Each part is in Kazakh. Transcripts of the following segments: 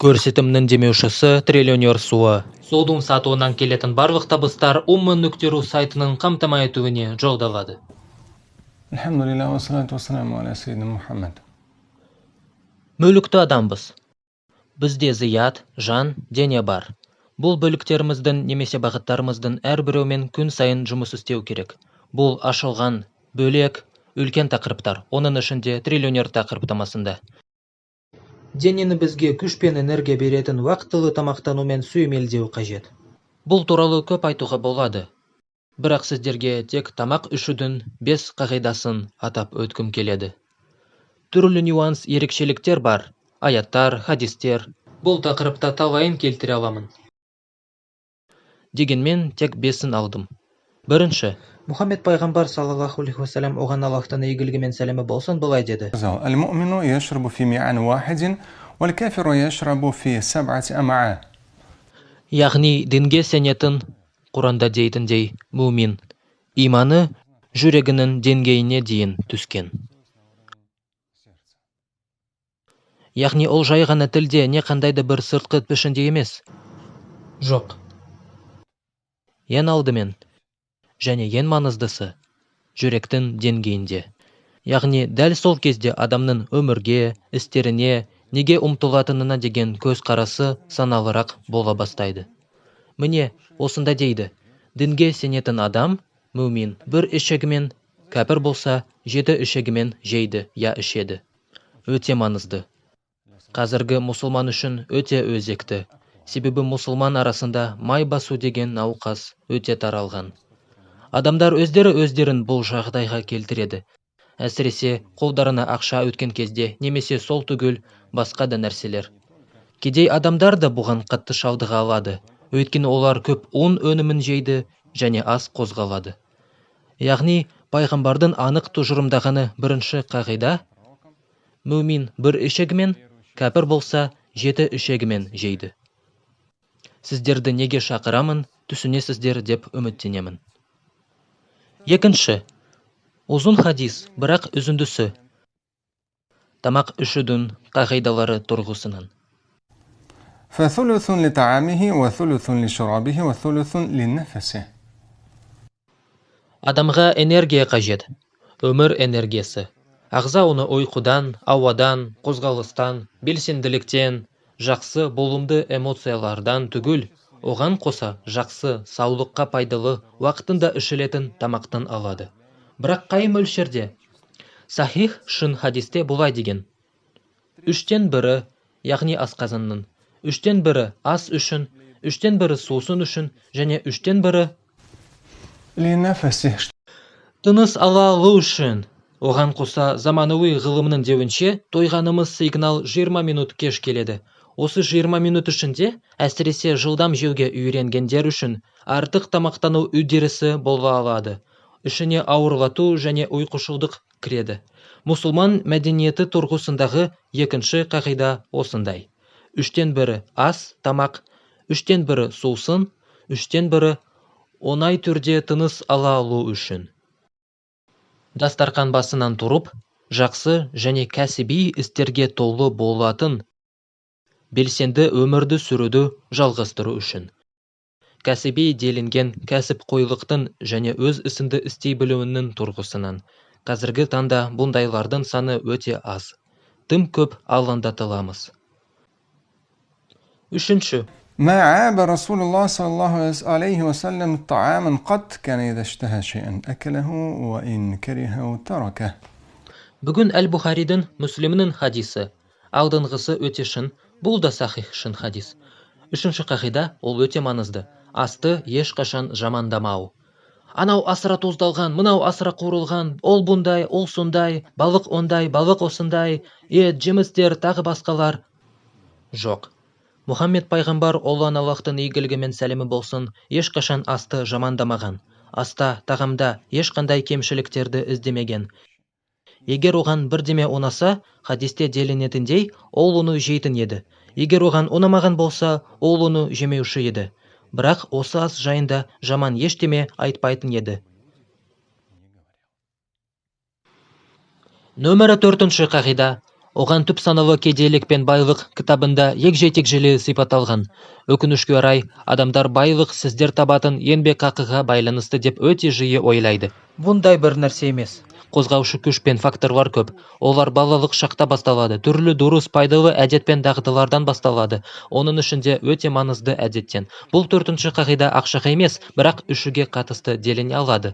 Көрсетімнің демеушісі триллионер суы. Судың сатуынан келетін барлық табыстар Umma.ru сайтының қамтама етуіне жолдалады. Elhamdülillah ve salatu ve selamu ala seyyidina Muhammed. Мүлікті адамбыз. Бізде зият, жан, дене бар. Бұл бөліктеріміздің немесе бағыттарымыздың әрбіреумен күн сайын жұмыс істеу керек. Бұл ашылған, бөлек, үлкен тақырыптар, оның ішінде триллионер тақырыптамасында. Денені бізге күш пен энергия беретін уақытылы тамақтанумен сүйемелдеу қажет. Бұл туралы көп айтуға болады. Бірақ сіздерге тек тамақ ішудің 5 қағидасын атап өткім келеді. Түрлі нюанс ерекшеліктер бар, аяттар, хадистер. Бұл тақырыпта талайын келтіре аламын. Дегенмен тек 5-ін алдым. Бірінші, Мұхаммед пайғамбар саллаллаху алейхи вассалам оған Аллахтың игілігімен сәлемі болсын былай деді. المؤمن يشرب في ميعان واحد والكافر يشرب في 7 أمعاء. Яғни дінге сенетін, Құранда дейтіндей, мумин, иманы жүрегінің деңгейіне дейін түскен. Яғни ол жай ғана тілде не қандайды бір сыртқы пішінде емес. Жоқ. Ең алдымен, және ең маңыздысы, жүректің деңгейінде. Яғни дәл сол кезде адамның өмірге, істеріне, неге ұмтылатынына деген көзқарасы саналырақ бола бастайды. Міне, осында дейді, дінге сенетін адам, мумин, бір ішегімен, кәпір болса, 7 ішегімен жейді, я ішеді. Өте маңызды. Қазіргі мұсылман үшін өте өзекті. Себебі мұсылман арасында май басу деген науқас өте таралған. Адамдар өздерін бұл жағдайға келтіреді. Әсіресе қолдарына ақша өткен кезде немесе сол түгіл басқа да нәрселер. Кедей адамдар да бұған қатты шалдыға алады. Өйткені олар көп ұн өнімін жейді және аз қозғалады. Яғни пайғамбардың анық тұжырымдағаны бірінші қағида, мумин бір ішегімен, кәпір болса 7 ішегімен жейді. Сіздерді неге шақырамын, түсінесіздер деп үміттенемін. Екінші, ұзын хадис, бірақ үзіндісі. Тамақ ішудің қағидалары тұрғысынан. فثلث لطعامه وثلث لشرابه وثلث لنفسه. Адамға энергия қажет, өмір энергиясы. Ағза оны ұйқыдан, ауадан, қозғалыстан, белсенділіктен, жақсы болымды эмоциялардан түгіл, оған қоса жақсы, саулыққа пайдалы, уақытында ішілетін тамақтан алады. Бірақ қай мөлшерде? Сахих шын хадисте бұлай деген. 3-тен бірі, яғни асқазанның, 3-тен бірі ас үшін, 3-тен бірі сусын үшін, және 3-тен бірі لنفسه. тыныс ала алу үшін. Оған қоса заманауи ғылымның деуінше тойғанымыз сигнал 20 минут кеш келеді. Осы 20 минут ішінде әсіресе жылдам жеуге үйренгендер үшін артық тамақтану үдерісі бола алады. Ішіне ауырлату және ұйқышылдық кіреді. Мұсылман мәдениеті тұрғысындағы екінші қағида осындай. 3-тен бірі ас, тамақ, 3-тен бірі сусын, 3-тен бірі оңай түрде тыныс ала алу үшін. Дастарқан басынан тұрып, жақсы және кәсіби істерге толы болатын, белсенді өмірді сүруді жалғастыру үшін. Кәсіби делінген кәсіп қойлықтың және өз ісінді істей білуінің тұрғысынан. Қазіргі таңда бұндайлардың саны өте аз. Тым көп алаңдатыламыз. Үшінші. ما عاب رسول الله صلى الله عليه وسلم طعاما قط كان إذا اشتهى شيئا أكله وإن كرهه تركه. Бүгін Әл-Бухаридің, Мүслімнің хадисі. Алдыңғысы өте шын, бұл да сахих шын хадис. Үшінші қағида, ол өте маңызды. Асты ешқашан жамандамау. Анау асыра тоздалған, мынау асыра қуырылған, ол бұндай, ол сондай, балық ондай, балық осындай, ет, жемістер, тағы басқалар. Жоқ. Мұхаммед пайғамбар Аллаһ Аллахтың игілігімен сәлемі болсын, ешқашан асты жамандамаған. Аста, тағамда ешқандай кемшіліктерді іздемеген. Егер оған бірдеме ұнаса, хадисте делінетіндей, ол оны жейтін еді. Егер оған ұнамаған болса, ол оны жемеуші еді. Бірақ осы ас жайында жаман ештеме айтпайтын еді. Нөмірі 4-ші қағида. Оған түп саналы кедейлік пен байлық кітабында егжей-тегжейлі сипатталған. Өкінішке орай, адамдар байлық сіздер табатын еңбек ақыға байланысты деп өте жиі ойлайды. Бұндай бір нәрсе емес. Қозғаушы күш пен факторлар көп. Олар балалық шақта басталады. Түрлі дұрыс пайдалы әдет пен дағдылардан басталады. Оның ішінде өте маңызды әдеттен. Бұл төртінші қағида ақшаға емес, бірақ үшіге қатысты деліне алады.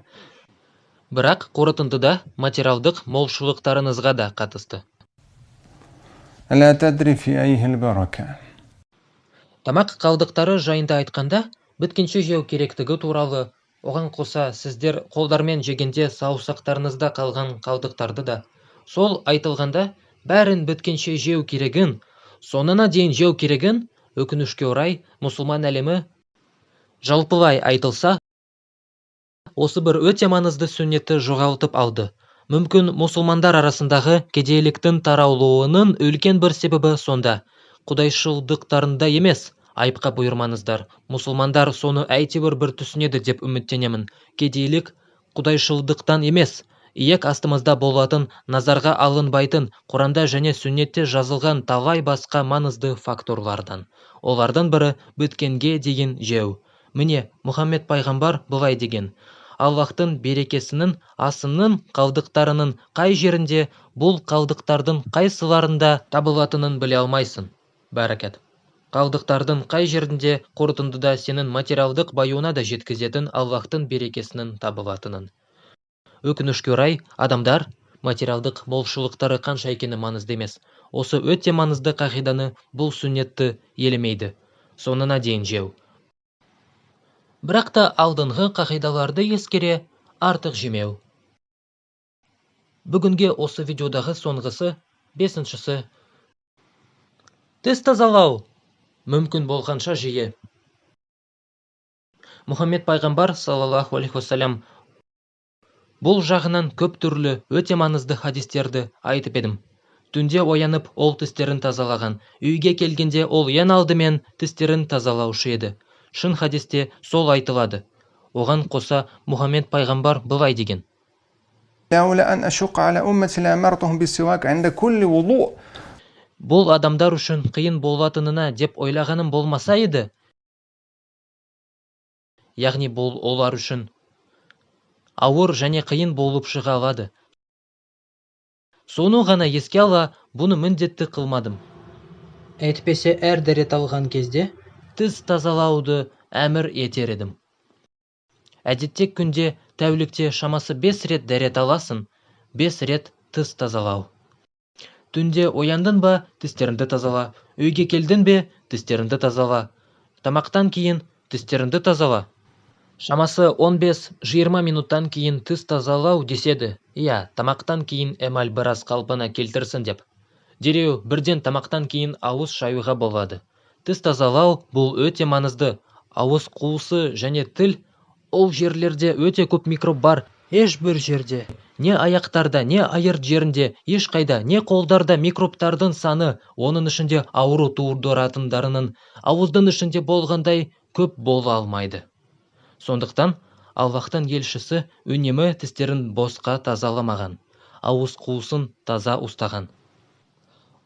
Бірақ қорытындыда материалдық молшылықтарыңызға да қатысты. لا تدري في أيه البركة. Тамақ қалдықтары жайында айтқанда, біткенше жеу керектігі туралы, оған қоса сіздер қолдармен жегенде саусақтарыңызда қалған қалдықтарды да. Сол айтылғанда, бәрін біткенше жеу керегін, соңына дейін жеу керегін, өкінішке орай, мұсылман әлемі жалпылай айтылса, осы бір өте маңызды сүннетті жоғалтып алды. Мүмкін мұсылмандар арасындағы кедейліктің тараулуының үлкен бір себебі сонда. Құдайшылдықтарында емес, айыпқа бұйырмаңыздар. Мұсылмандар соны әйтеуір бір түсінеді деп үміттенемін. Кедейлік құдайшылдықтан емес, иек астымызда болатын, назарға алынбайтын, Құранда және сүннетте жазылған талай басқа маңызды факторлардан. Олардың бірі біткенге дейін жеу. Міне, Мұхаммед пайғамбар былай деген: Аллахтың берекесінің асының қалдықтарының қай жерінде, бұл қалдықтардың қайсыларында табылатынын біле алмайсың. Бәрекет. Қалдықтардың қай жерінде қорытындыда сенің материалдық баюына да жеткізетін Аллахтың берекесінің табылатынын. Өкінішке орай, адамдар материалдық молшылықтары қанша екені маңызды емес. Осы өте маңызды қағиданы, бұл сүннетті елемейді. Соңына дейін жеу. Бірақ та алдыңғы қағидаларды ескере, артық жемеу. Бүгінге осы видеодағы соңғысы, 5-шісі. Тіс тазалау. Мүмкін болғанша жиі. Мұхаммед пайғамбар саллаллаху алейхи уассалям бұл жағынан көп түрлі өте маңызды хадистерді айтып едім. Түнде оянып, ол тістерін тазалаған. Үйге келгенде ол ең алдымен тістерін тазалаушы еді. Шын хадисте сол айтылады. Оған қоса Мұхаммед пайғамбар былай деген: لولا أن أشق على أمتي لأمرتهم بالسواك عند كل وضوء. Бұл адамдар үшін қиын болатынына деп ойлағаным болмаса еді. Яғни бұл олар үшін ауыр және қиын болып шыға алады. Соны ғана еске ала, бұны міндетті қылмадым. Әйтпесе әр дәрет алған кезде тіс тазалауды әмір етер едім. Әдетте күнде, тәулікте шамасы 5 рет дәрет аласың, 5 рет тіс тазалау. Түнде ояндың ба, тістеріңді тазала. Үйге келдің бе, тістеріңді тазала. Тамақтан кейін тістеріңді тазала. Шамасы 15-20 минуттан кейін тіс тазалау деседі. Иә, тамақтан кейін эмаль біраз қалпына келтірсін деп. Дереу бірден тамақтан кейін ауыз шаюға болады. Тіс тазалау бұл өте маңызды. Ауыз қуысы және тіл, ол жерлерде өте көп микроб бар. Ешбір жерде, не аяқтарда, не айыр жерінде, ешқайда, не қолдарда микробтардың саны, оның ішінде ауру тудыратындарының ауыздың ішінде болғандай көп бола алмайды. Сондықтан Аллахтың елшісі үнемі тістерін босқа тазаламаған, ауыз қуысын таза ұстаған.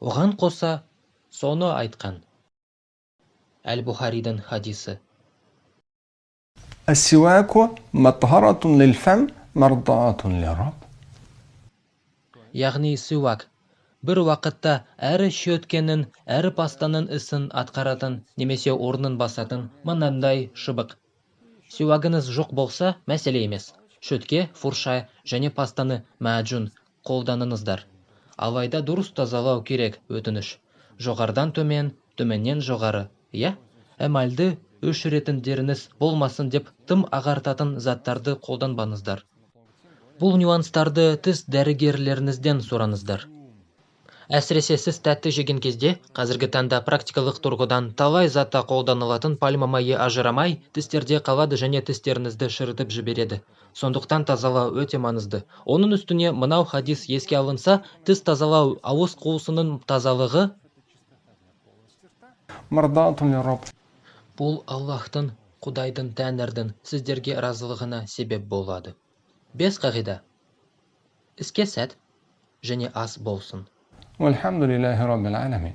Оған қоса соны айтқан. Әл-Бухаридің хадисі. السواك مطهرة للفم مرضاة للرب. Яғни сыуак бір уақытта әрі шөткенін, әрі пастаның ісін атқаратын, немесе орнын басатын мынандай шыбық. Сыуагыңыз жоқ болса, мәселе емес. Шөтке, фурша және пастаны мәжүн қолданыңыздар. Алайда дұрыс тазалау керек, өтініш. Жоғардан төмен, төменнен жоғары. Иә, эмальді өшіретіндеріңіз болмасын деп тым ағартатын заттарды қолданбаңыздар. Бұл нюанстарды тіс дәрігерлеріңізден сұраңыздар. Әсіресе сіз тәтті жеген кезде, қазіргі таңда практикалық тұрғыдан талай затта қолданылатын пальма майы ажырамай, тістерде қалады және тістеріңізді шірітіп жібереді. Сондықтан тазалау өте маңызды. Оның үстіне мынау хадис еске алынса, тіс тазалау ауыз қуысының тазалығы مرضاة للرب. Бұл Аллахтың, Құдайдың, Тәңірдің сіздерге разылығына себеп болады. 5 қағида. Іске сәт және ас болсын. والحمد لله رب العالمين.